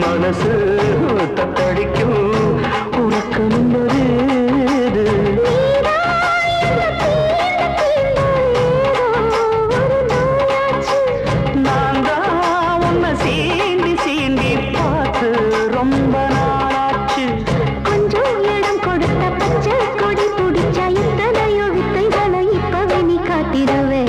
மனசு தத்தடிக்கும் உறக்கம் வருது நான் தான் உன்னை சீண்டி சீண்டி பார்த்து ரொம்ப நாளாச்சு கொஞ்சம் இடம் கொடுத்த பச்சை கொடி பிடிச்சா இத்தனையோ வித்தைகளை இப்பவே நீ காட்டிடுவே